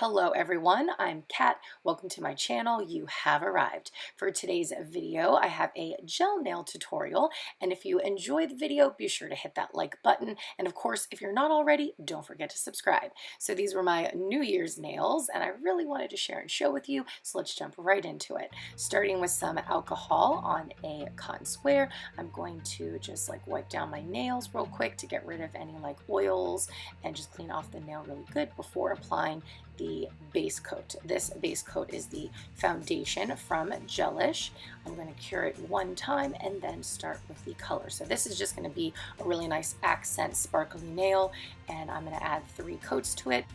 Hello everyone, I'm Kat. Welcome to my channel. You have arrived. For today's video, I have a gel nail tutorial, and if you enjoy the video, be sure to hit that like button, and of course, if you're not already, don't forget to subscribe. So these were my New Year's nails, and I really wanted to share and show with you, so let's jump right into it. Starting with some alcohol on a cotton square, I'm going to just wipe down my nails real quick to get rid of any oils and just clean off the nail really good before applying the base coat. This base coat is the foundation from Gelish. I'm going to cure it one time and then start with the color. So this is just going to be a really nice accent sparkly nail, and I'm going to add 3 coats to it.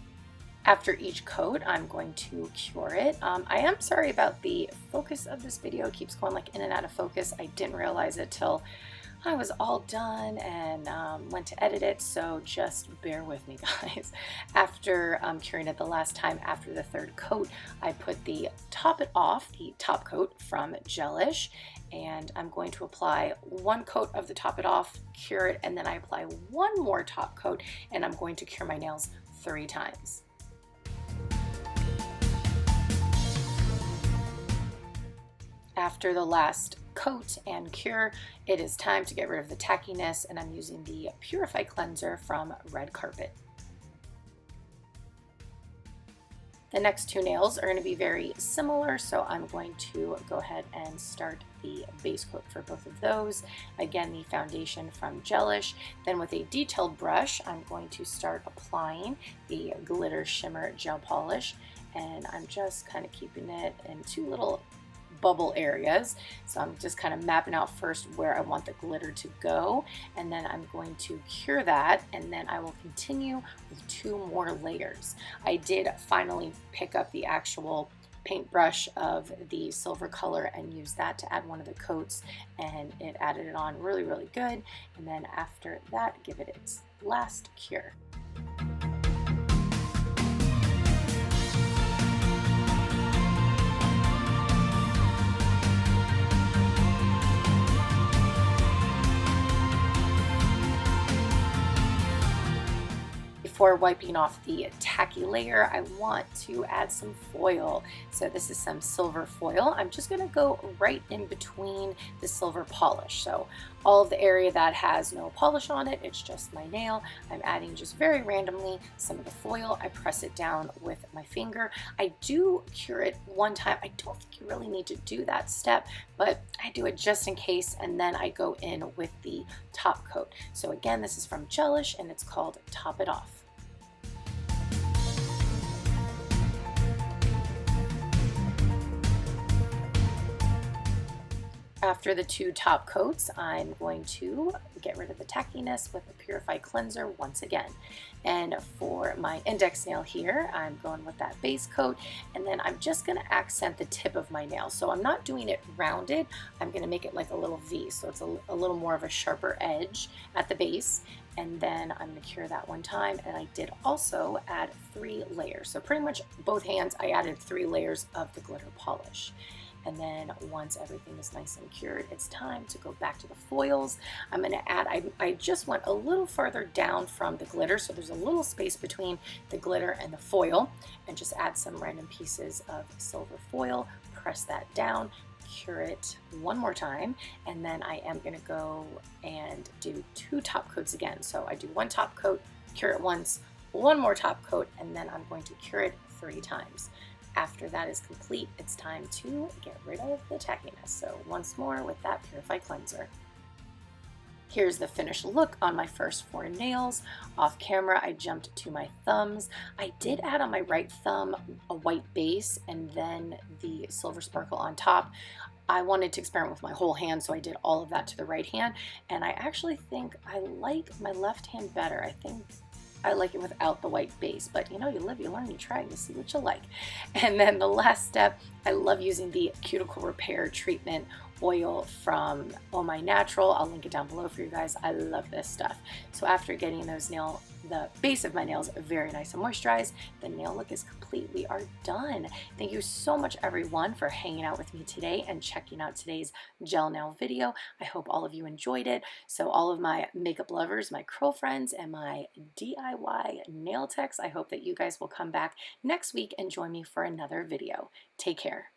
After each coat, I'm going to cure it. I am sorry about the focus of this video. It keeps going in and out of focus. I didn't realize it till I was all done and went to edit it, so just bear with me, guys. After curing it the last time, after the 3rd coat, I put the top coat from Gelish, and I'm going to apply 1 coat of the top it off, cure it, and then I apply 1 more top coat, and I'm going to cure my nails 3 times. After the last coat and cure, it is time to get rid of the tackiness, and I'm using the Purify cleanser from Red Carpet. The next 2 nails are going to be very similar, so I'm going to go ahead and start the base coat for both of those. Again, the foundation from Gelish. Then with a detailed brush, I'm going to start applying the glitter shimmer gel polish, and I'm just kind of keeping it in 2 little bubble areas. So I'm just kind of mapping out first where I want the glitter to go, and then I'm going to cure that, and then I will continue with 2 more layers. I did finally pick up the actual paintbrush of the silver color and use that to add 1 of the coats, and it added it on really good. And then after that, give it its last cure. Before wiping off the tacky layer, I want to add some foil. So this is some silver foil. I'm just going to go right in between the silver polish. So all of the area that has no polish on it, it's just my nail. I'm adding just very randomly some of the foil. I press it down with my finger. I do cure it 1 time. I don't think you really need to do that step, but I do it just in case, and then I go in with the top coat. So again, this is from Gelish, and it's called Top It Off. After the 2 top coats, I'm going to get rid of the tackiness with the Purify cleanser once again. And for my index nail here, I'm going with that base coat, and then I'm just going to accent the tip of my nail. So I'm not doing it rounded. I'm going to make it like a little V, so it's a little more of a sharper edge at the base. And then I'm going to cure that 1 time, and I did also add 3 layers. So pretty much both hands, I added 3 layers of the glitter polish. And then once everything is nice and cured, it's time to go back to the foils. I'm going to add, I just went a little further down from the glitter, so there's a little space between the glitter and the foil, and just add some random pieces of silver foil, press that down, cure it 1 more time, and then I am going to go and do 2 top coats again. So I do 1 top coat, cure it once, 1 more top coat, and then I'm going to cure it 3 times. After that is complete, it's time to get rid of the tackiness. So once more with that Purify cleanser. Here's the finished look on my first 4 nails. Off camera, I jumped to my thumbs. I did add on my right thumb a white base and then the silver sparkle on top. I wanted to experiment with my whole hand, so I did all of that to the right hand, and I actually think I like my left hand better. I think I like it without the white base, but you know, you live, you learn, you try, you see what you like. And then the last step, I love using the cuticle repair treatment oil from MyNatural. I'll link it down below for you guys. I love this stuff. So after getting the base of my nails very nice and moisturized, the nail look is completely done. Thank you so much everyone for hanging out with me today and checking out today's gel nail video. I hope all of you enjoyed it. So all of my makeup lovers, my curl friends, and my DIY nail techs, I hope that you guys will come back next week and join me for another video. Take care.